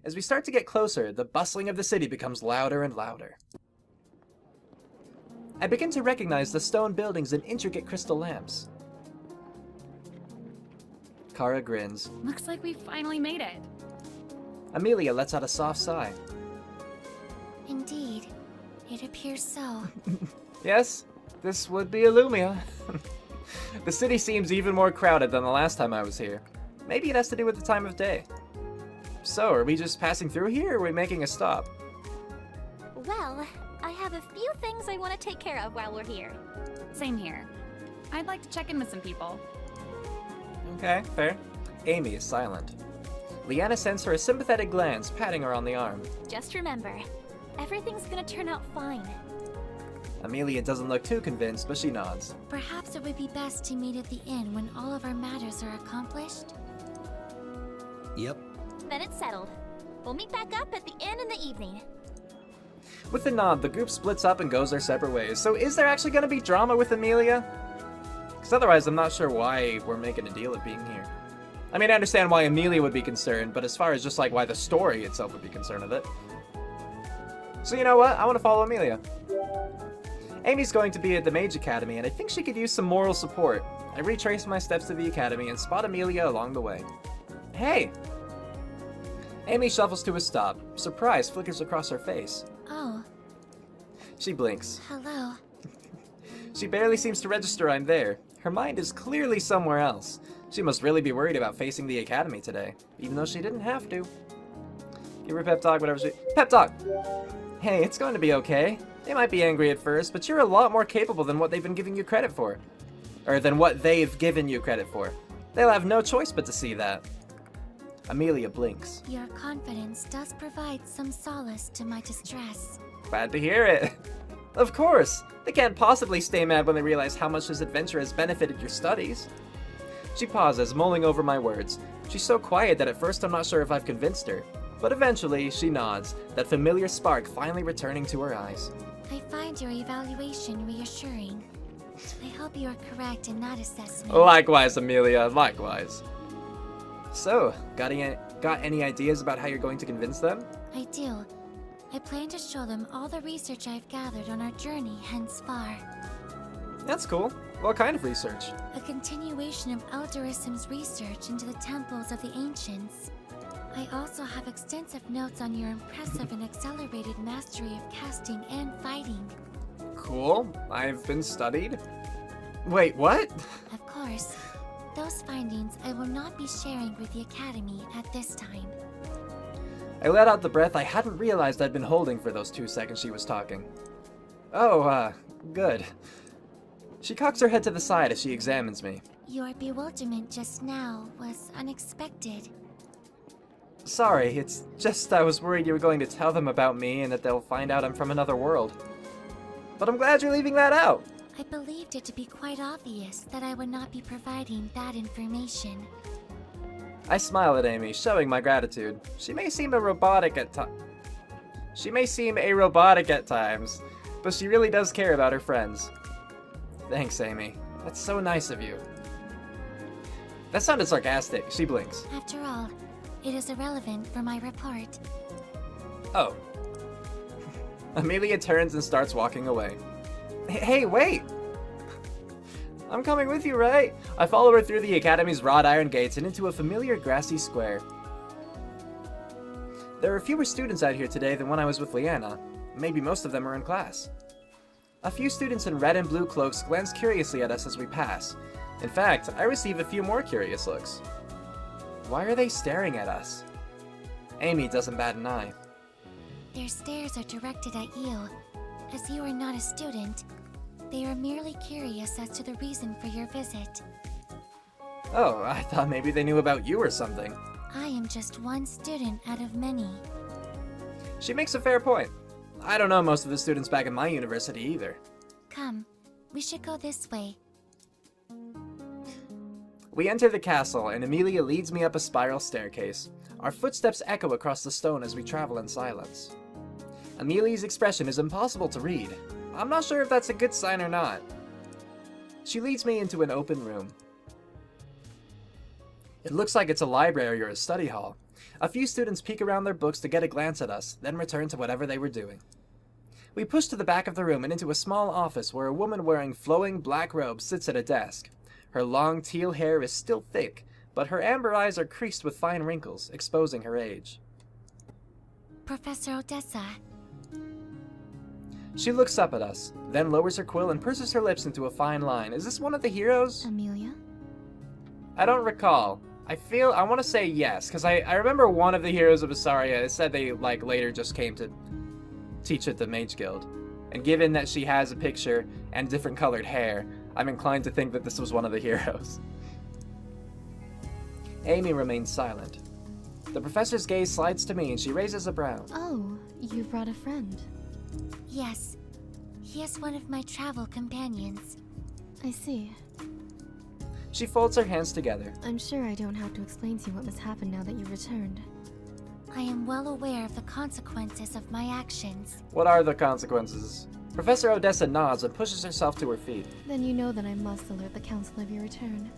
As we start to get closer, the bustling of the city becomes louder and louder. I begin to recognize the stone buildings and intricate crystal lamps. Cara grins. Looks like we finally made it. Amelia lets out a soft sigh. Indeed, it appears so. Yes, this would be Alumia. The city seems even more crowded than the last time I was here. Maybe it has to do with the time of day. So, are we just passing through here, or are we making a stop? Well, I have a few things I want to take care of while we're here. Same here. I'd like to check in with some people. Okay, fair. Amy is silent. Liana sends her a sympathetic glance, patting her on the arm. Just remember, everything's gonna turn out fine. Amelia doesn't look too convinced, but she nods. Perhaps it would be best to meet at the inn when all of our matters are accomplished? Yep. Then it's settled. We'll meet back up at the inn in the evening. With a nod, the group splits up and goes their separate ways. So is there actually going to be drama with Amelia? Because otherwise, I'm not sure why we're making a deal of being here. I mean, I understand why Amelia would be concerned, but as far as just like why the story itself would be concerned with it. So you know what? I want to follow Amelia. Amy's going to be at the Mage Academy, and I think she could use some moral support. I retrace my steps to the academy and spot Amelia along the way. Hey! Amy shuffles to a stop. Surprise flickers across her face. Oh. She blinks. Hello. She barely seems to register I'm there. Her mind is clearly somewhere else. She must really be worried about facing the academy today, even though she didn't have to. Give her a pep talk, whatever she... Pep talk! Hey, it's going to be okay. They might be angry at first, but you're a lot more capable than what they've been giving you credit for. Or than what they've given you credit for. They'll have no choice but to see that. Amelia blinks. Your confidence does provide some solace to my distress. Glad to hear it. Of course. They can't possibly stay mad when they realize how much this adventure has benefited your studies. She pauses, mulling over my words. She's so quiet that at first I'm not sure if I've convinced her. But eventually, she nods, that familiar spark finally returning to her eyes. I find your evaluation reassuring. I hope you are correct in that assessment. Likewise, Amelia, likewise. So, got any ideas about how you're going to convince them? I do. I plan to show them all the research I've gathered on our journey hence far. That's cool. What kind of research? A continuation of Eldorissim's research into the temples of the ancients. I also have extensive notes on your impressive and accelerated mastery of casting and fighting. Cool. I've been studied. Wait, what? Of course. Those findings I will not be sharing with the Academy at this time. I let out the breath I hadn't realized I'd been holding for those 2 seconds she was talking. Oh, good. She cocks her head to the side as she examines me. Your bewilderment just now was unexpected. Sorry, it's just I was worried you were going to tell them about me and that they'll find out I'm from another world. But I'm glad you're leaving that out. I believed it to be quite obvious that I would not be providing that information. I smile at Amy, showing my gratitude. She may seem a robotic at times, but she really does care about her friends. Thanks, Amy. That's so nice of you. That sounded sarcastic. She blinks. After all, it is irrelevant for my report. Oh. Amelia turns and starts walking away. Hey, wait! I'm coming with you, right? I follow her through the Academy's wrought iron gates and into a familiar grassy square. There are fewer students out here today than when I was with Liana. Maybe most of them are in class. A few students in red and blue cloaks glance curiously at us as we pass. In fact, I receive a few more curious looks. Why are they staring at us? Amy doesn't bat an eye. Their stares are directed at you. As you are not a student, they are merely curious as to the reason for your visit. Oh, I thought maybe they knew about you or something. I am just one student out of many. She makes a fair point. I don't know most of the students back in my university either. Come, we should go this way. We enter the castle, and Amelia leads me up a spiral staircase. Our footsteps echo across the stone as we travel in silence. Amelia's expression is impossible to read. I'm not sure if that's a good sign or not. She leads me into an open room. It looks like it's a library or a study hall. A few students peek around their books to get a glance at us, then return to whatever they were doing. We push to the back of the room and into a small office where a woman wearing flowing black robes sits at a desk. Her long teal hair is still thick, but her amber eyes are creased with fine wrinkles, exposing her age. Professor Odessa. She looks up at us, then lowers her quill and purses her lips into a fine line. Is this one of the heroes? Amelia? I don't recall. I want to say yes, because I remember one of the heroes of Asaria, it said they, later just came to teach at the Mage Guild. And given that she has a picture and different colored hair, I'm inclined to think that this was one of the heroes. Amy remains silent. The professor's gaze slides to me and she raises a brow. Oh, you've brought a friend. Yes. He is one of my travel companions. I see. She folds her hands together. I'm sure I don't have to explain to you what must happen now that you've returned. I am well aware of the consequences of my actions. What are the consequences? Professor Odessa nods and pushes herself to her feet. Then you know that I must alert the council of your return.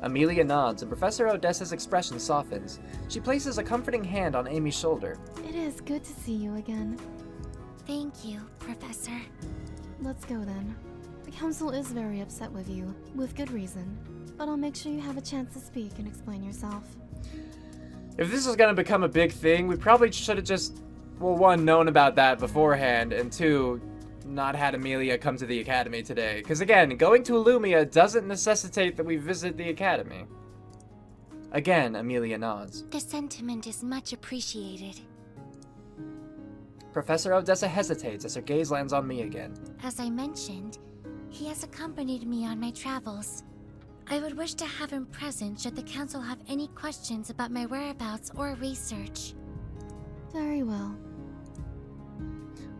Amelia nods and Professor Odessa's expression softens. She places a comforting hand on Amy's shoulder. It is good to see you again. Thank you, Professor. Let's go then. The council is very upset with you, with good reason. But I'll make sure you have a chance to speak and explain yourself. If this is going to become a big thing, we probably should have just, well, one, known about that beforehand, and two, not had Amelia come to the academy today. Because again, going to Alumia doesn't necessitate that we visit the academy. Again, Amelia nods. The sentiment is much appreciated. Professor Odessa hesitates as her gaze lands on me again. As I mentioned, he has accompanied me on my travels. I would wish to have him present should the council have any questions about my whereabouts or research. Very well.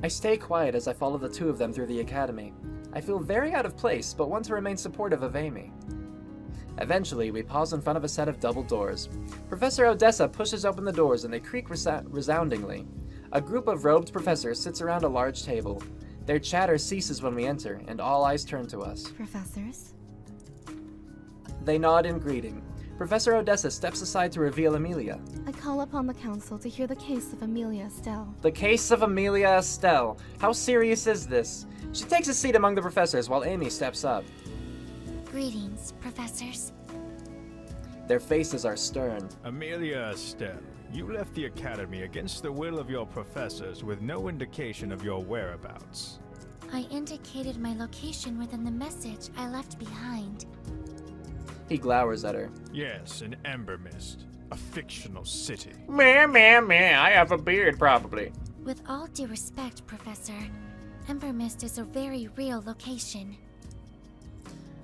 I stay quiet as I follow the two of them through the academy. I feel very out of place, but want to remain supportive of Amy. Eventually, we pause in front of a set of double doors. Professor Odessa pushes open the doors and they creak resoundingly. A group of robed professors sits around a large table. Their chatter ceases when we enter, and all eyes turn to us. Professors? They nod in greeting. Professor Odessa steps aside to reveal Amelia. I call upon the council to hear the case of Amelia Estelle. The case of Amelia Estelle. How serious is this? She takes a seat among the professors while Amy steps up. Greetings, professors. Their faces are stern. Amelia Estelle, you left the academy against the will of your professors with no indication of your whereabouts. I indicated my location within the message I left behind. He glowers at her. Yes, in Ember Mist, a fictional city. Meh, I have a beard, probably. With all due respect, Professor, Ember Mist is a very real location.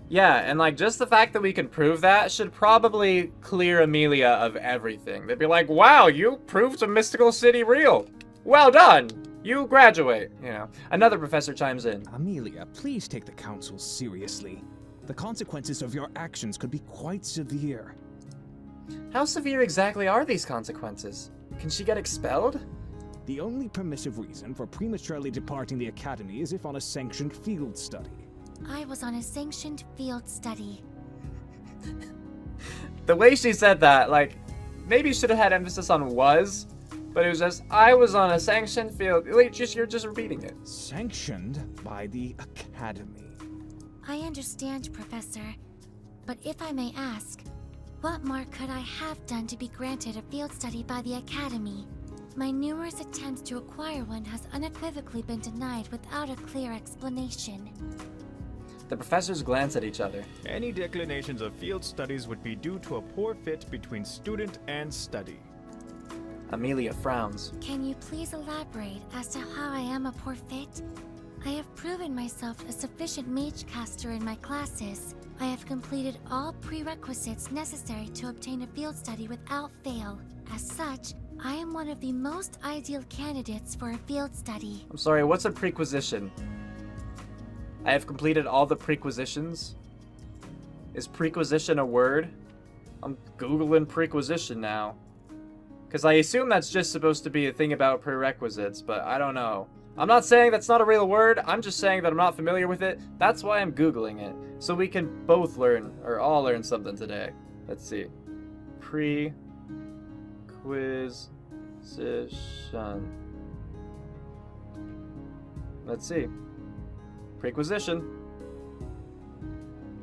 Yeah, and just the fact that we can prove that should probably clear Amelia of everything. They'd be like, wow, you proved a mystical city real. Well done. You graduate. Another professor chimes in. Amelia, please take the council seriously. The consequences of your actions could be quite severe. How severe exactly are these consequences? Can she get expelled? The only permissive reason for prematurely departing the academy is if on a sanctioned field study. I was on a sanctioned field study. The way she said that, maybe should have had emphasis on was, but it was just, I was on a sanctioned field. You're just repeating it. Sanctioned by the academy. I understand, Professor, but if I may ask, what more could I have done to be granted a field study by the academy? My numerous attempts to acquire one has unequivocally been denied without a clear explanation. The professors glance at each other. Any declinations of field studies would be due to a poor fit between student and study. Amelia frowns. Can you please elaborate as to how I am a poor fit? I have proven myself a sufficient mage caster in my classes. I have completed all prerequisites necessary to obtain a field study without fail. As such, I am one of the most ideal candidates for a field study. I'm sorry, what's a prequisition? I have completed all the prequisitions? Is prequisition a word? I'm Googling prequisition now. Because I assume that's just supposed to be a thing about prerequisites, but I don't know. I'm not saying that's not a real word, I'm just saying that I'm not familiar with it. That's why I'm Googling it. So we can both learn, or all learn something today. Let's see. Let's see. Prequisition.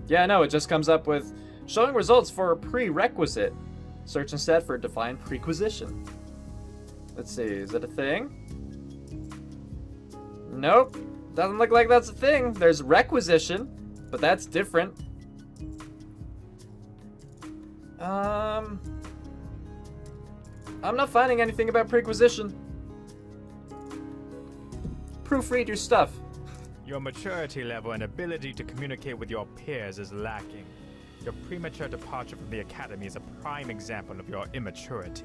Yeah, no, it just comes up with showing results for a prerequisite. Search instead for defined prequisition. Let's see, is it a thing? Nope. Doesn't look like that's a thing. There's requisition, but that's different. I'm not finding anything about prequisition. Proofread your stuff. Your maturity level and ability to communicate with your peers is lacking. Your premature departure from the academy is a prime example of your immaturity.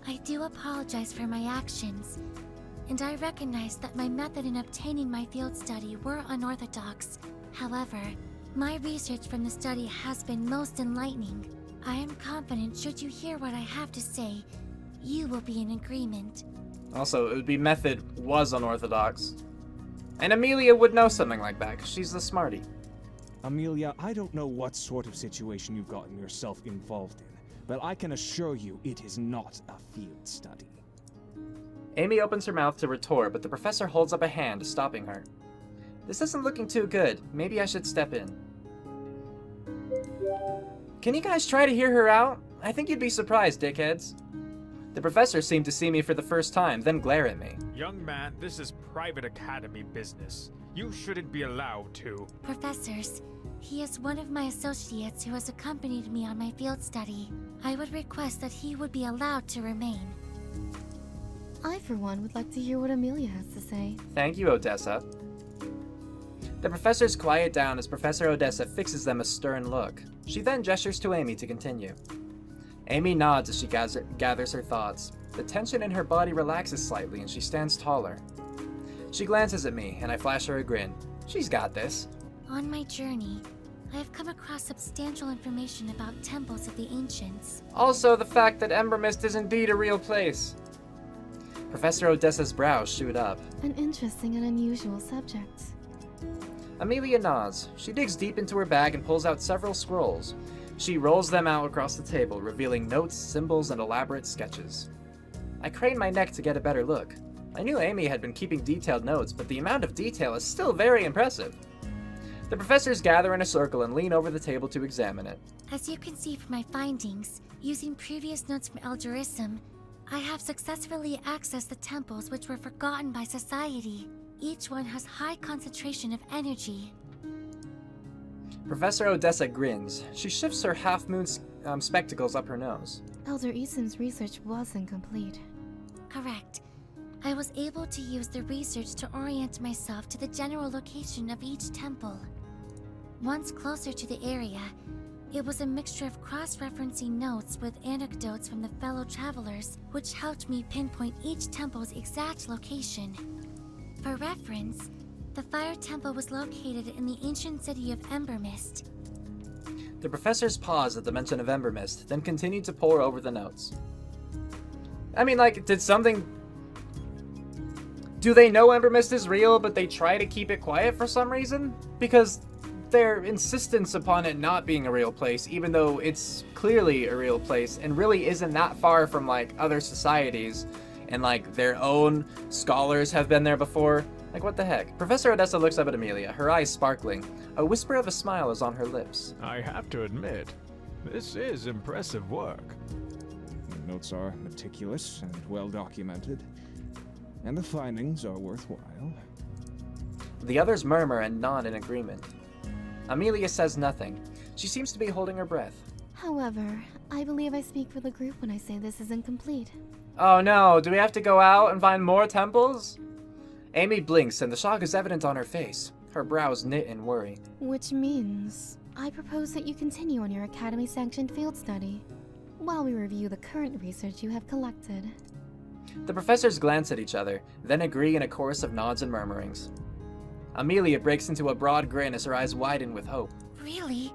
I do apologize for my actions, and I recognize that my method in obtaining my field study were unorthodox. However, my research from the study has been most enlightening. I am confident should you hear what I have to say, you will be in agreement. Also, it would be method was unorthodox. And Amelia would know something like that, 'cause she's the smarty. Amelia, I don't know what sort of situation you've gotten yourself involved in, but I can assure you it is not a field study. Amy opens her mouth to retort, but the professor holds up a hand, stopping her. This isn't looking too good. Maybe I should step in. Can you guys try to hear her out? I think you'd be surprised, dickheads. The professor seemed to see me for the first time, then glare at me. Young man, this is private academy business. You shouldn't be allowed to. Professors, he is one of my associates who has accompanied me on my field study. I would request that he would be allowed to remain. I, for one, would like to hear what Amelia has to say. Thank you, Odessa. The professors quiet down as Professor Odessa fixes them a stern look. She then gestures to Amy to continue. Amy nods as she gathers her thoughts. The tension in her body relaxes slightly and she stands taller. She glances at me and I flash her a grin. She's got this. On my journey, I have come across substantial information about temples of the ancients. Also, the fact that Ember Mist is indeed a real place. Professor Odessa's brows shoot up. An interesting and unusual subject. Amelia nods. She digs deep into her bag and pulls out several scrolls. She rolls them out across the table, revealing notes, symbols, and elaborate sketches. I crane my neck to get a better look. I knew Amy had been keeping detailed notes, but the amount of detail is still very impressive. The professors gather in a circle and lean over the table to examine it. As you can see from my findings, using previous notes from Eldorism, I have successfully accessed the temples which were forgotten by society. Each one has high concentration of energy. Professor Odessa grins. She shifts her half-moon spectacles up her nose. Elder Isim's research was incomplete. Correct. I was able to use the research to orient myself to the general location of each temple. Once closer to the area, it was a mixture of cross-referencing notes with anecdotes from the fellow travelers, which helped me pinpoint each temple's exact location. For reference, the fire temple was located in the ancient city of Ember Mist. The professors paused at the mention of Ember Mist, then continued to pore over the notes. I mean, like, did something... Do they know Ember Mist is real, but they try to keep it quiet for some reason? Because their insistence upon it not being a real place, even though it's clearly a real place, and really isn't that far from, like, other societies, and, like, their own scholars have been there before. Like, what the heck? Professor Odessa looks up at Amelia, her eyes sparkling. A whisper of a smile is on her lips. I have to admit, this is impressive work. The notes are meticulous and well documented, and the findings are worthwhile. The others murmur and nod in agreement. Amelia says nothing. She seems to be holding her breath. However, I believe I speak for the group when I say this is incomplete. Oh no, do we have to go out and find more temples? Amy blinks and the shock is evident on her face. Her brows knit in worry. Which means, I propose that you continue on your Academy-sanctioned field study, while we review the current research you have collected. The professors glance at each other, then agree in a chorus of nods and murmurings. Amelia breaks into a broad grin as her eyes widen with hope. Really?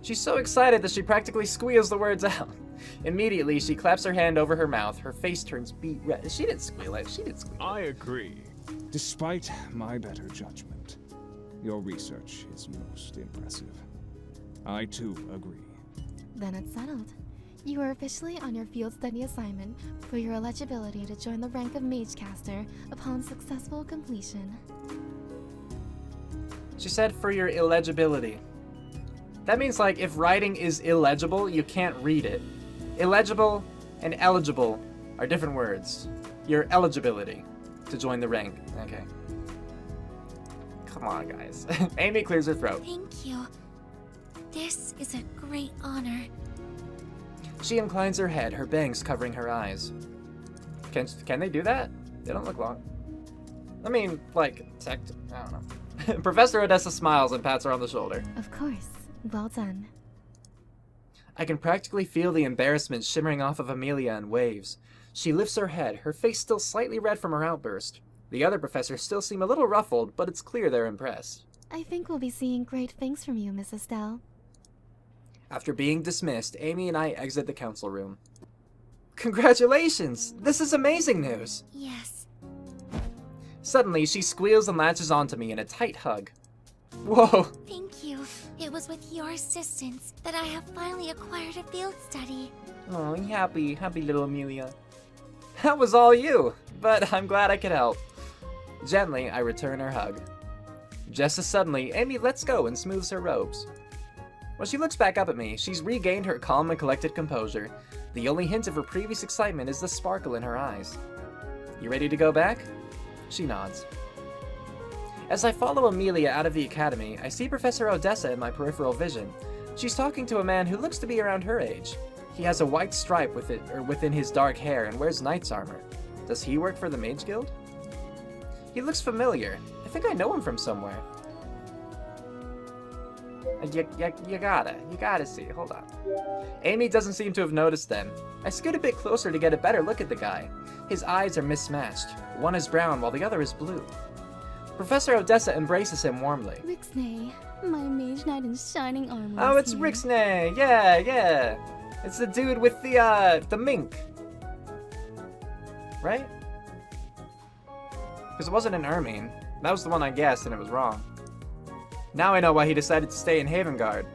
She's so excited that she practically squeals the words out. Immediately, she claps her hand over her mouth. Her face turns beet red. She didn't squeal it. She didn't squeal it. I agree. Despite my better judgment, your research is most impressive. I too agree. Then it's settled. You are officially on your field study assignment for your eligibility to join the rank of Magecaster upon successful completion. She said for your illegibility. That means, like, if writing is illegible, you can't read it. Illegible and eligible are different words. Your eligibility to join the rank. Okay. Come on, guys. Amy clears her throat. Thank you. This is a great honor. She inclines her head, her bangs covering her eyes. Can they do that? They don't look long. I mean, like, I don't know. Professor Odessa smiles and pats her on the shoulder. Of course. Well done. I can practically feel the embarrassment shimmering off of Amelia in waves. She lifts her head, her face still slightly red from her outburst. The other professors still seem a little ruffled, but it's clear they're impressed. I think we'll be seeing great things from you, Miss Estelle. After being dismissed, Amy and I exit the council room. Congratulations! This is amazing news! Yes. Suddenly, she squeals and latches onto me in a tight hug. Whoa! Thank you. It was with your assistance that I have finally acquired a field study. Oh, happy little Amelia. That was all you, but I'm glad I could help. Gently, I return her hug. Just as suddenly, Amy lets go and smooths her robes. When she looks back up at me, she's regained her calm and collected composure. The only hint of her previous excitement is the sparkle in her eyes. You ready to go back? She nods. As I follow Amelia out of the academy, I see Professor Odessa in my peripheral vision. She's talking to a man who looks to be around her age. He has a white stripe within his dark hair and wears knight's armor. Does he work for the Mage Guild? He looks familiar. I think I know him from somewhere. You gotta see. Hold on. Amy doesn't seem to have noticed them. I scoot a bit closer to get a better look at the guy. His eyes are mismatched. One is brown while the other is blue. Professor Odessa embraces him warmly. Rixnay, my mage knight in shining armor. Oh, is it's here. Rixnay. Yeah. It's the dude with the mink. Right? Because it wasn't an Ermine. That was the one I guessed and it was wrong. Now I know why he decided to stay in Havengard.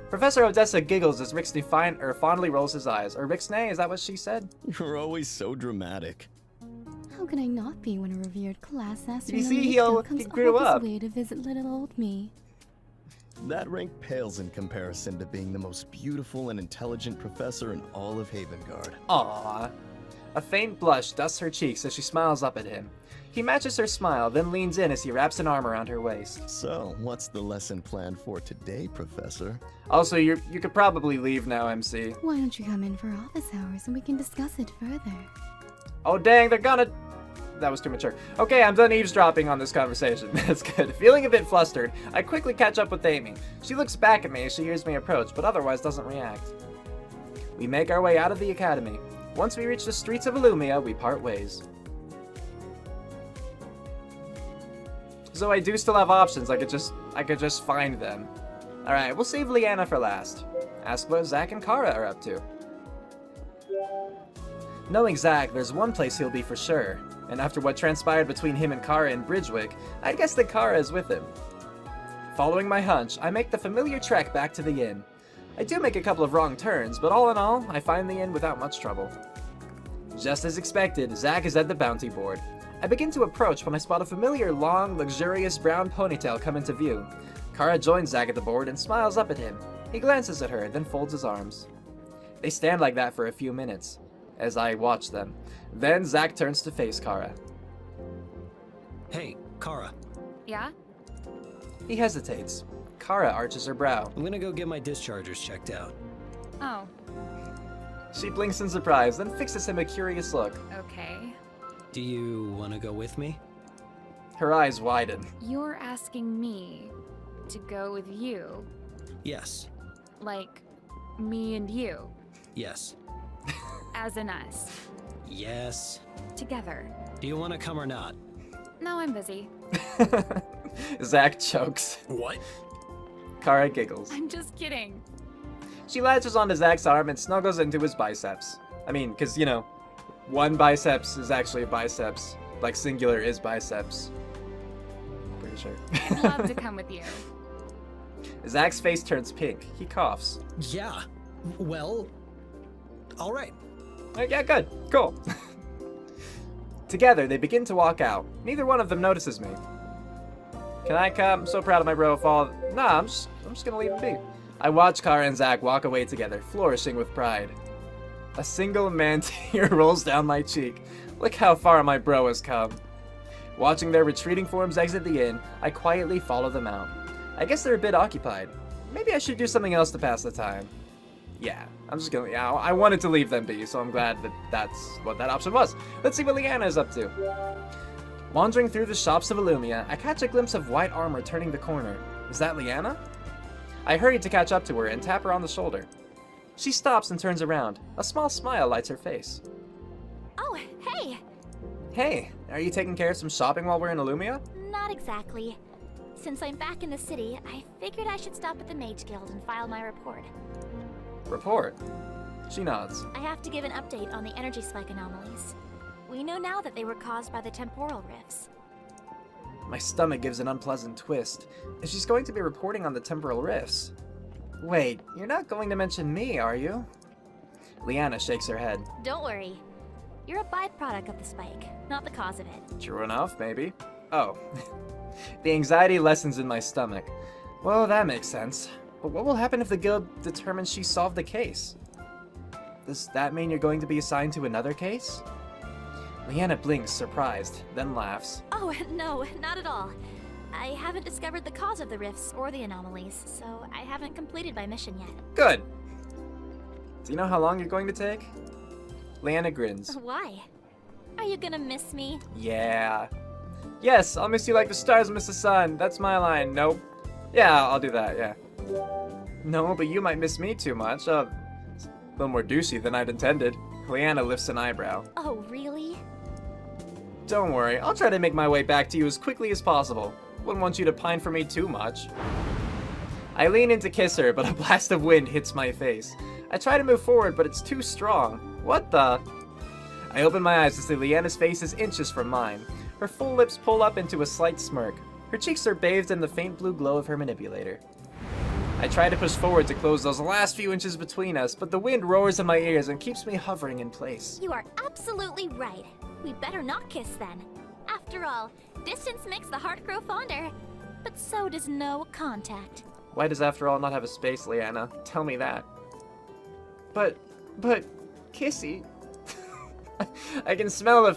Professor Odessa giggles as Rixnay fondly rolls his eyes. Or Rixnay, is that what she said? You're always so dramatic. How can I not be when a revered class master You in see, the he comes grew all up. this way to visit little old me? That rank pales in comparison to being the most beautiful and intelligent professor in all of Havengard. Aww. A faint blush dusts her cheeks as she smiles up at him. He matches her smile, then leans in as he wraps an arm around her waist. So, what's the lesson planned for today, Professor? Also, you could probably leave now, MC. Why don't you come in for office hours and we can discuss it further? Oh dang, they're gonna... That was too mature. Okay, I'm done eavesdropping on this conversation. That's good. Feeling a bit flustered, I quickly catch up with Amy. She looks back at me as she hears me approach, but otherwise doesn't react. We make our way out of the academy. Once we reach the streets of Alumia, we part ways. So I do still have options. I could just find them. Alright, we'll save Liana for last. Ask what Zak and Cara are up to. Knowing Zak, there's one place he'll be for sure. And after what transpired between him and Cara in Bridgewick, I'd guess that Cara is with him. Following my hunch, I make the familiar trek back to the inn. I do make a couple of wrong turns, but all in all, I find the inn without much trouble. Just as expected, Zak is at the bounty board. I begin to approach when I spot a familiar, long, luxurious brown ponytail come into view. Cara joins Zak at the board and smiles up at him. He glances at her, then folds his arms. They stand like that for a few minutes, as I watch them. Then Zak turns to face Cara. Hey, Cara. Yeah? He hesitates. Cara arches her brow. I'm gonna go get my dischargers checked out. Oh, She blinks in surprise, then fixes him a curious look. okay. Do you wanna go with me? Her eyes widen. You're asking me to go with you? Yes. Like, me and you? Yes. As in us? Yes. Together? Do you wanna come or not? No, I'm busy. Zak chokes. What? Cara giggles. I'm just kidding. She latches onto Zak's arm and snuggles into his biceps. I mean, because, you know, one biceps is actually a biceps. Like, singular is biceps. Pretty sure. I'd love to come with you. Zak's face turns pink. He coughs. Yeah. Well, All right. Yeah, good. Cool. Together, they begin to walk out. Neither one of them notices me. Can I come? I'm so proud of my bro. Fall. Nah, I'm just gonna leave him be. I watch Cara and Zak walk away together, flourishing with pride. A single man tear rolls down my cheek. Look how far my bro has come. Watching their retreating forms exit the inn, I quietly follow them out. I guess they're a bit occupied. Maybe I should do something else to pass the time. Yeah, I'm just gonna, yeah, I wanted to leave them be, so I'm glad that that's what that option was. Let's see what Liana is up to. Wandering through the shops of Alumia, I catch a glimpse of white armor turning the corner. Is that Liana? I hurry to catch up to her and tap her on the shoulder. She stops and turns around. A small smile lights her face. Oh, hey! Hey, are you taking care of some shopping while we're in Alumia? Not exactly. Since I'm back in the city, I figured I should stop at the Mage Guild and file my report. Report. She nods. I have to give an update on the energy spike anomalies. We know now that they were caused by the temporal rifts. My stomach gives an unpleasant twist. If she's going to be reporting on the temporal rifts. Wait, you're not going to mention me, are you? Liana shakes her head. Don't worry. You're a byproduct of the spike, not the cause of it. True enough, maybe. Oh. The anxiety lessens in my stomach. Well, that makes sense. But what will happen if the guild determines she solved the case? Does that mean you're going to be assigned to another case? Liana blinks, surprised, then laughs. Oh, no, not at all. I haven't discovered the cause of the rifts or the anomalies, so I haven't completed my mission yet. Good! Do you know how long you're going to take? Liana grins. Why? Are you gonna miss me? Yeah. Yes, I'll miss you like the stars miss the sun. That's my line. Nope. Yeah, I'll do that, yeah. No, but you might miss me too much. A little more douchey than I'd intended. Liana lifts an eyebrow. Oh, really? Don't worry, I'll try to make my way back to you as quickly as possible. Wouldn't want you to pine for me too much. I lean in to kiss her, but a blast of wind hits my face. I try to move forward, but it's too strong. What the? I open my eyes to see Liana's face is inches from mine. Her full lips pull up into a slight smirk. Her cheeks are bathed in the faint blue glow of her manipulator. I try to push forward to close those last few inches between us, but the wind roars in my ears and keeps me hovering in place. You are absolutely right. We better not kiss then. After all, distance makes the heart grow fonder, but so does no contact. Why does After All not have a space, Liana? Tell me that. But, Kissy... I can smell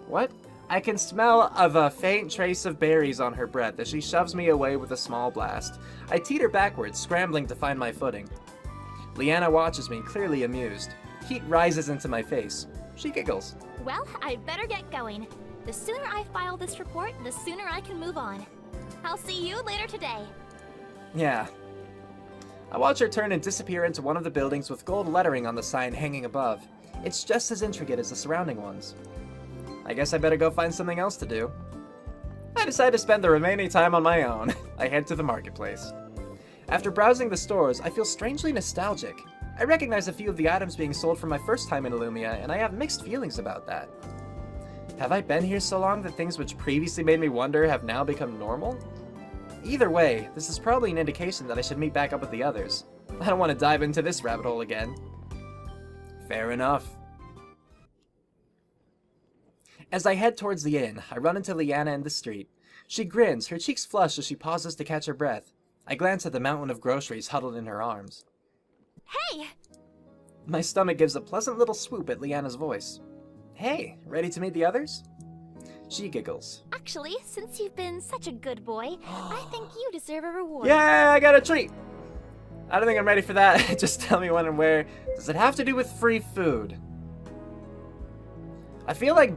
what? I can smell of a faint trace of berries on her breath as she shoves me away with a small blast. I teeter backwards, scrambling to find my footing. Liana watches me, clearly amused. Heat rises into my face. She giggles. Well, I'd better get going. The sooner I file this report, the sooner I can move on. I'll see you later today. Yeah. I watch her turn and disappear into one of the buildings with gold lettering on the sign hanging above. It's just as intricate as the surrounding ones. I guess I better go find something else to do. I decide to spend the remaining time on my own. I head to the marketplace. After browsing the stores, I feel strangely nostalgic. I recognize a few of the items being sold for my first time in Alumia, and I have mixed feelings about that. Have I been here so long that things which previously made me wonder have now become normal? Either way, this is probably an indication that I should meet back up with the others. I don't want to dive into this rabbit hole again. Fair enough. As I head towards the inn, I run into Liana in the street. She grins, her cheeks flush as she pauses to catch her breath. I glance at the mountain of groceries huddled in her arms. Hey! My stomach gives a pleasant little swoop at Liana's voice. Hey, ready to meet the others? She giggles. Actually, since you've been such a good boy, I think you deserve a reward. Yeah, I got a treat! I don't think I'm ready for that. Just tell me when and where. Does it have to do with free food? I feel like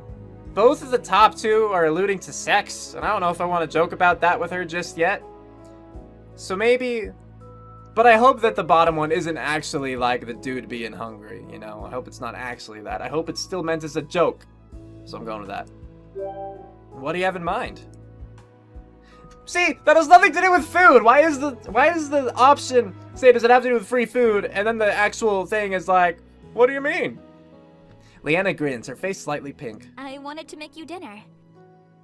both of the top two are alluding to sex, and I don't know if I want to joke about that with her just yet. So maybe... But I hope that the bottom one isn't actually like the dude being hungry, you know? I hope it's not actually that. I hope it's still meant as a joke. So I'm going with that. What do you have in mind? See, that has nothing to do with food. Why is the option say does it have to do with free food, and then the actual thing is like, what do you mean? Liana grins, her face slightly pink. I wanted to make you dinner.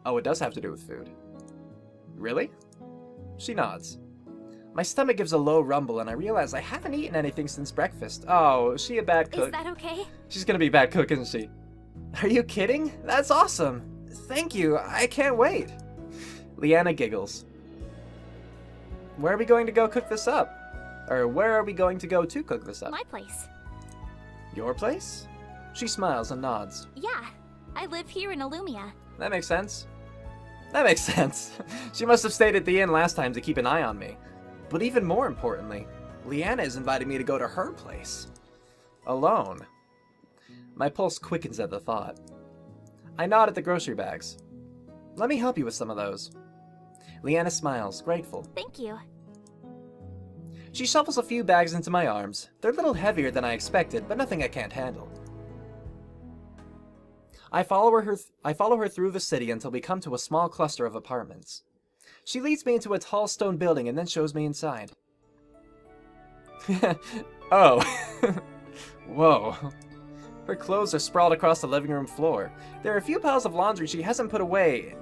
Oh, it does have to do with food. Really? She nods. My stomach gives a low rumble and I realize I haven't eaten anything since breakfast. Oh, is she a bad cook? Is that okay? She's gonna be a bad cook, isn't she? Are you kidding? That's awesome. Thank you. I can't wait. Liana giggles. Where are we going to go cook this up? Or where are we going to go to cook this up? My place. Your place? She smiles and nods. Yeah, I live here in Alumia. That makes sense. That makes sense. She must have stayed at the inn last time to keep an eye on me. But even more importantly, Liana is inviting me to go to her place. Alone. My pulse quickens at the thought. I nod at the grocery bags. Let me help you with some of those. Liana smiles, grateful. Thank you. She shovels a few bags into my arms. They're a little heavier than I expected, but nothing I can't handle. I follow her through the city until we come to a small cluster of apartments. She leads me into a tall stone building and then shows me inside. Oh. Whoa. Her clothes are sprawled across the living room floor. There are a few piles of laundry she hasn't put away.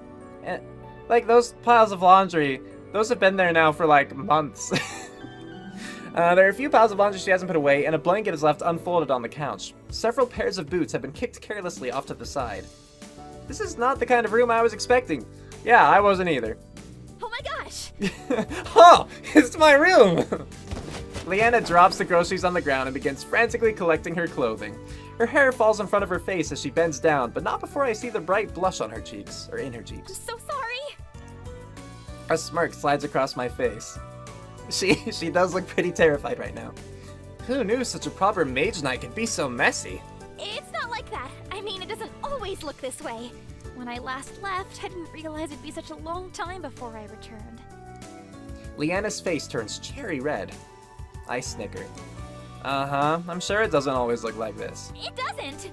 Like, those piles of laundry, those have been there now for, like, months. There are a few piles of laundry she hasn't put away, and a blanket is left unfolded on the couch. Several pairs of boots have been kicked carelessly off to the side. This is not the kind of room I was expecting. Yeah, I wasn't either. Oh my gosh! Oh, it's my room! Liana drops the groceries on the ground and begins frantically collecting her clothing. Her hair falls in front of her face as she bends down, but not before I see the bright blush on her cheeks, or in her I'm cheeks. so sorry! A smirk slides across my face. She does look pretty terrified right now. Who knew such a proper mage night could be so messy? It's not like that. I mean, it doesn't always look this way. When I last left, I didn't realize it'd be such a long time before I returned. Liana's face turns cherry red. I snicker. Uh-huh, I'm sure it doesn't always look like this. It doesn't!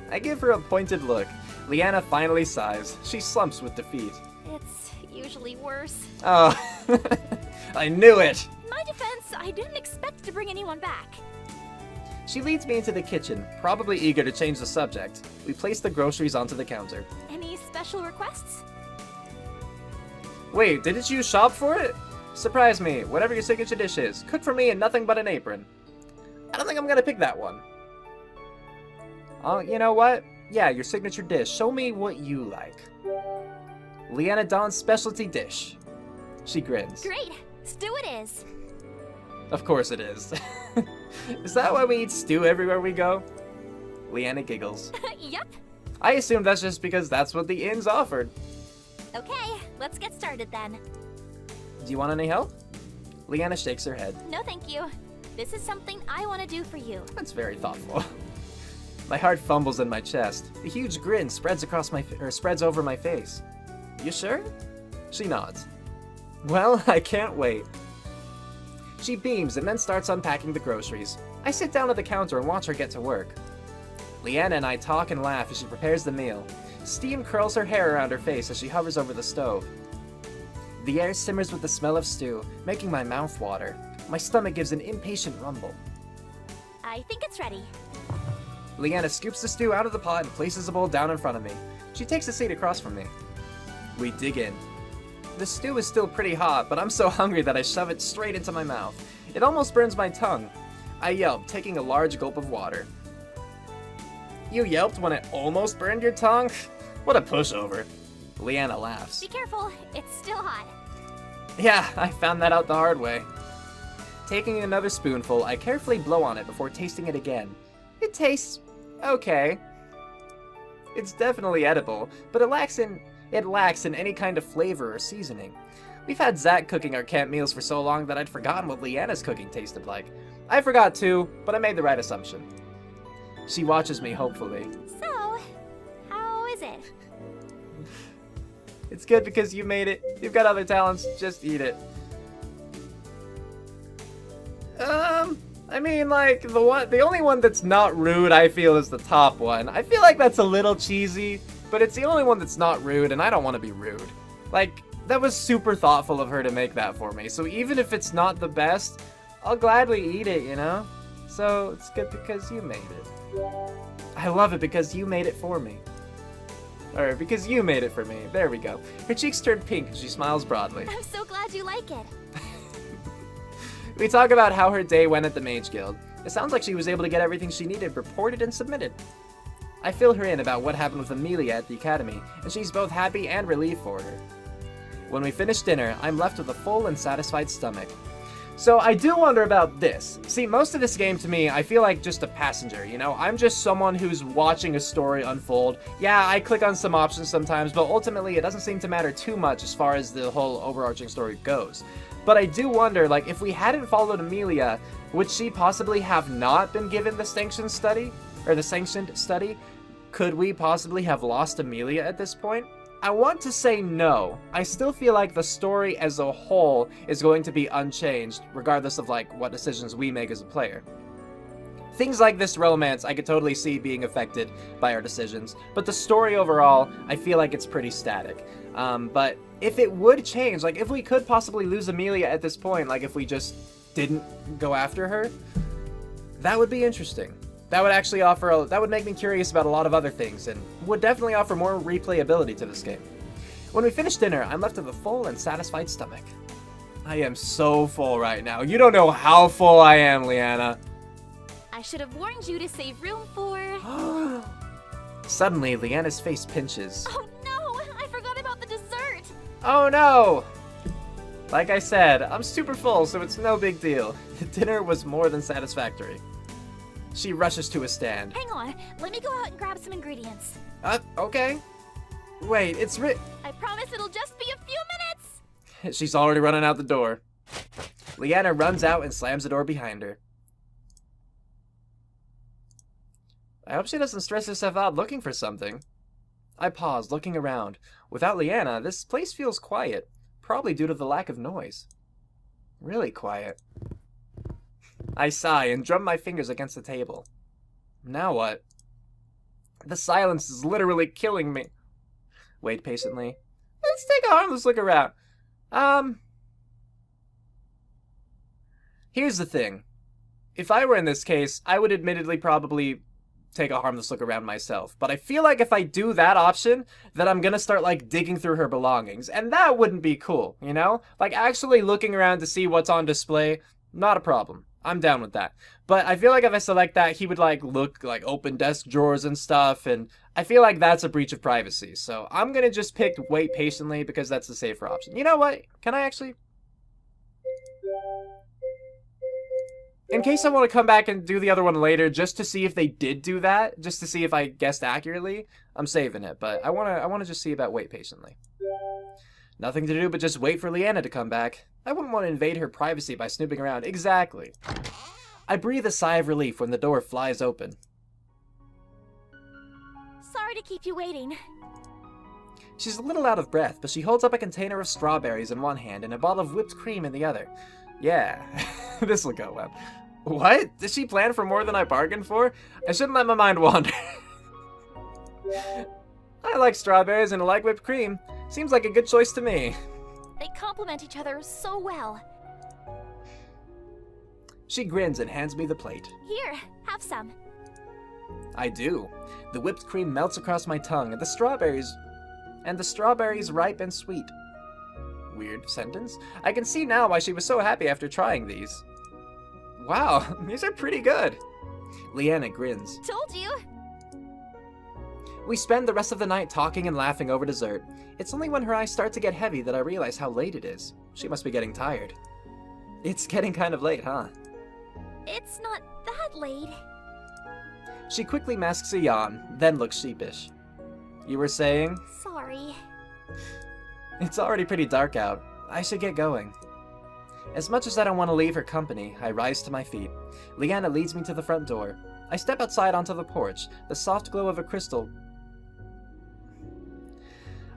I give her a pointed look. Liana finally sighs. She slumps with defeat. It's usually worse. Oh, I knew it! In my defense, I didn't expect to bring anyone back. She leads me into the kitchen, probably eager to change the subject. We place the groceries onto the counter. Any special requests? Wait, didn't you shop for it? Surprise me, whatever your signature dish is. Cook for me and nothing but an apron. I don't think I'm gonna pick that one. Oh, you know what? Yeah, your signature dish. Show me what you like. Liana Dawn's specialty dish. She grins. Great! Stew it is! Of course it is. Is that why we eat stew everywhere we go? Liana giggles. Yep. I assume that's just because that's what the inns offered. Okay, let's get started then. Do you want any help? Liana shakes her head. No thank you. This is something I want to do for you. That's very thoughtful. My heart fumbles in my chest. A huge grin spreads spreads over my face. You sure? She nods. Well, I can't wait. She beams and then starts unpacking the groceries. I sit down at the counter and watch her get to work. Liana and I talk and laugh as she prepares the meal. Steam curls her hair around her face as she hovers over the stove. The air simmers with the smell of stew, making my mouth water. My stomach gives an impatient rumble. I think it's ready. Liana scoops the stew out of the pot and places the bowl down in front of me. She takes a seat across from me. We dig in. The stew is still pretty hot, but I'm so hungry that I shove it straight into my mouth. It almost burns my tongue. I yelp, taking a large gulp of water. You yelped when it almost burned your tongue? What a pushover. Liana laughs. Be careful, it's still hot. Yeah, I found that out the hard way. Taking another spoonful, I carefully blow on it before tasting it again. It tastes okay. It's definitely edible, but it lacks in any kind of flavor or seasoning. We've had Zak cooking our camp meals for so long that I'd forgotten what Liana's cooking tasted like. I forgot too, but I made the right assumption. She watches me hopefully. So, how is it? It's good because you made it. You've got other talents, just eat it. I mean, like, the only one that's not rude, I feel, is the top one. I feel like that's a little cheesy, but it's the only one that's not rude, and I don't want to be rude. Like, that was super thoughtful of her to make that for me, so even if it's not the best, I'll gladly eat it, you know? So, it's good because you made it. I love it because you made it for me. Or, because you made it for me. There we go. Her cheeks turn pink and she smiles broadly. I'm so glad you like it. We talk about how her day went at the Mage Guild. It sounds like she was able to get everything she needed reported and submitted. I fill her in about what happened with Amelia at the academy, and she's both happy and relieved for her. When we finish dinner, I'm left with a full and satisfied stomach. So I do wonder about this. See, most of this game to me, I feel like just a passenger, you know? I'm just someone who's watching a story unfold. Yeah, I click on some options sometimes, but ultimately it doesn't seem to matter too much as far as the whole overarching story goes. But I do wonder, like, if we hadn't followed Amelia, would she possibly have not been given the sanctioned study? Or the sanctioned study? Could we possibly have lost Amelia at this point? I want to say no. I still feel like the story as a whole is going to be unchanged, regardless of like what decisions we make as a player. Things like this romance I could totally see being affected by our decisions, but the story overall, I feel like it's pretty static. But if it would change, like if we could possibly lose Amelia at this point, like if we just didn't go after her, that would be interesting. That would actually that would make me curious about a lot of other things, and would definitely offer more replayability to this game. When we finish dinner, I'm left with a full and satisfied stomach. I am so full right now. You don't know how full I am, Liana. I should have warned you to save room for... Suddenly, Liana's face pinches. Oh no! I forgot about the dessert! Oh no! Like I said, I'm super full, so it's no big deal. The dinner was more than satisfactory. She rushes to a stand. Hang on, let me go out and grab some ingredients. Okay. Wait, it's I promise it'll just be a few minutes! She's already running out the door. Liana runs out and slams the door behind her. I hope she doesn't stress herself out looking for something. I pause, looking around. Without Liana, this place feels quiet, probably due to the lack of noise. Really quiet. I sigh and drum my fingers against the table. Now what? The silence is literally killing me. Wait patiently. Let's take a harmless look around. Here's the thing. If I were in this case, I would admittedly probably take a harmless look around myself. But I feel like if I do that option, then I'm gonna start, like, digging through her belongings. And that wouldn't be cool, you know? Like, actually looking around to see what's on display, not a problem. I'm down with that. But I feel like if I select that, he would, like, look, like, open desk drawers and stuff, and I feel like that's a breach of privacy. So I'm gonna just pick wait patiently because that's the safer option. You know what? Can I actually... In case I want to come back and do the other one later, just to see if they did do that, just to see if I guessed accurately, I'm saving it. But I wanna just see about wait patiently. Nothing to do but just wait for Liana to come back. I wouldn't want to invade her privacy by snooping around. Exactly. I breathe a sigh of relief when the door flies open. Sorry to keep you waiting. She's a little out of breath, but she holds up a container of strawberries in one hand and a bottle of whipped cream in the other. Yeah, this'll go well. What? Did she plan for more than I bargained for? I shouldn't let my mind wander. I like strawberries and I like whipped cream. Seems like a good choice to me. They complement each other so well. She grins and hands me the plate. Here, have some. I do. The whipped cream melts across my tongue, and the strawberries ripe and sweet. Weird sentence. I can see now why she was so happy after trying these. Wow, these are pretty good. Liana grins. Told you. We spend the rest of the night talking and laughing over dessert. It's only when her eyes start to get heavy that I realize how late it is. She must be getting tired. It's getting kind of late, huh? It's not that late. She quickly masks a yawn, then looks sheepish. You were saying? Sorry. It's already pretty dark out. I should get going. As much as I don't want to leave her company, I rise to my feet. Liana leads me to the front door. I step outside onto the porch. The soft glow of a crystal...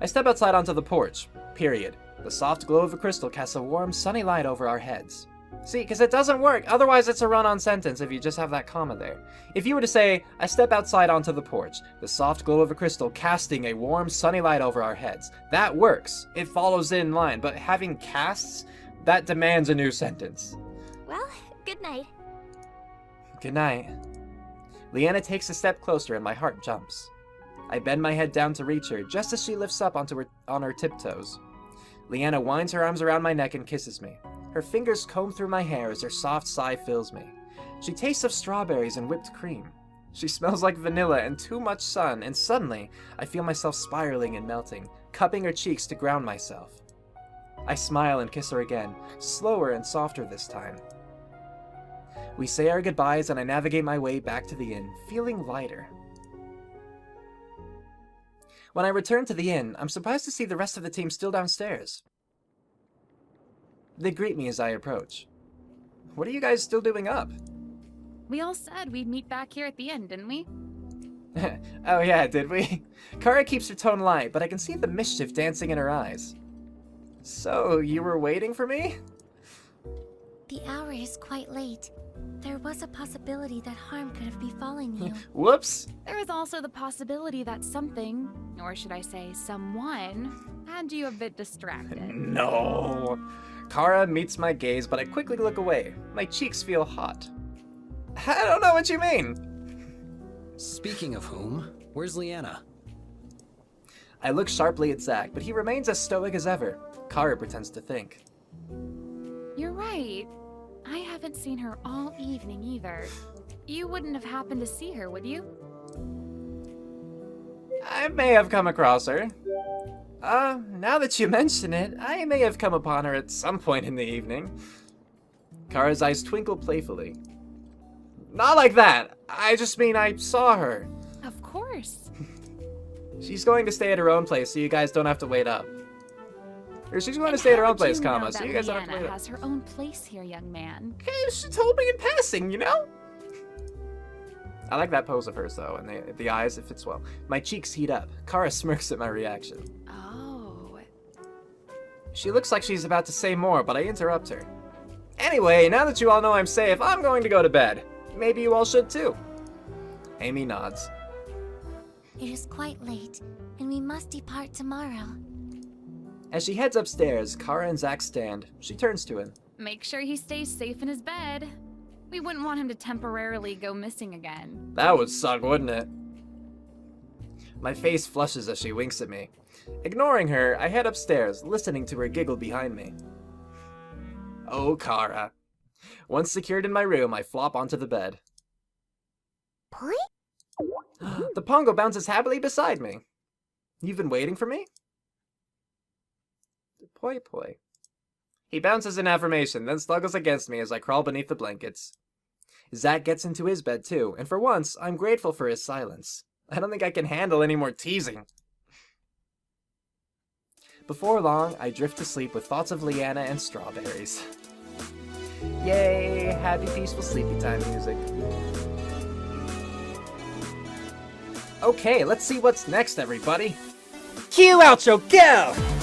I step outside onto the porch. Period. The soft glow of a crystal casts a warm, sunny light over our heads. See, because it doesn't work. Otherwise, it's a run-on sentence if you just have that comma there. If you were to say, I step outside onto the porch, the soft glow of a crystal casting a warm, sunny light over our heads. That works. It follows in line, but having casts, that demands a new sentence. Well, good night. Good night. Liana takes a step closer and my heart jumps. I bend my head down to reach her, just as she lifts up on her tiptoes. Liana winds her arms around my neck and kisses me. Her fingers comb through my hair as her soft sigh fills me. She tastes of strawberries and whipped cream. She smells like vanilla and too much sun, and suddenly, I feel myself spiraling and melting, cupping her cheeks to ground myself. I smile and kiss her again, slower and softer this time. We say our goodbyes and I navigate my way back to the inn, feeling lighter. When I return to the inn, I'm surprised to see the rest of the team still downstairs. They greet me as I approach. What are you guys still doing up? We all said we'd meet back here at the end, didn't we? Oh yeah, did we? Cara keeps her tone light, but I can see the mischief dancing in her eyes. So, you were waiting for me? The hour is quite late. There was a possibility that harm could have befallen you. Whoops! There is also the possibility that something, or should I say someone, had you a bit distracted. No! Cara meets my gaze, but I quickly look away. My cheeks feel hot. I don't know what you mean! Speaking of whom, where's Liana? I look sharply at Zak, but he remains as stoic as ever. Cara pretends to think. You're right. I haven't seen her all evening either. You wouldn't have happened to see her, would you? I may have come across her. Now that you mention it, I may have come upon her at some point in the evening. Kara's eyes twinkle playfully. Not like that! I just mean I saw her. Of course. She's going to stay at her own place, so you guys don't have to wait up. Or she's going to stay at her own place, comma, so you guys don't have to wait Liana up. has her own place here, young man. Okay, she told me in passing, you know? I like that pose of hers, though, and the eyes, it fits well. My cheeks heat up. Cara smirks at my reaction. Oh. She looks like she's about to say more, but I interrupt her. Anyway, now that you all know I'm safe, I'm going to go to bed. Maybe you all should too. Amy nods. It is quite late, and we must depart tomorrow. As she heads upstairs, Cara and Zak stand. She turns to him. Make sure he stays safe in his bed. We wouldn't want him to temporarily go missing again. That would suck, wouldn't it? My face flushes as she winks at me. Ignoring her, I head upstairs, listening to her giggle behind me. Oh, Cara. Once secured in my room, I flop onto the bed. The Pongo bounces happily beside me. You've been waiting for me? Poi poi. He bounces in affirmation, then snuggles against me as I crawl beneath the blankets. Zak gets into his bed too, and for once, I'm grateful for his silence. I don't think I can handle any more teasing. Before long, I drift to sleep with thoughts of Liana and strawberries. Yay! Happy, peaceful, sleepy time music. Okay, let's see what's next, everybody. Cue outro, go!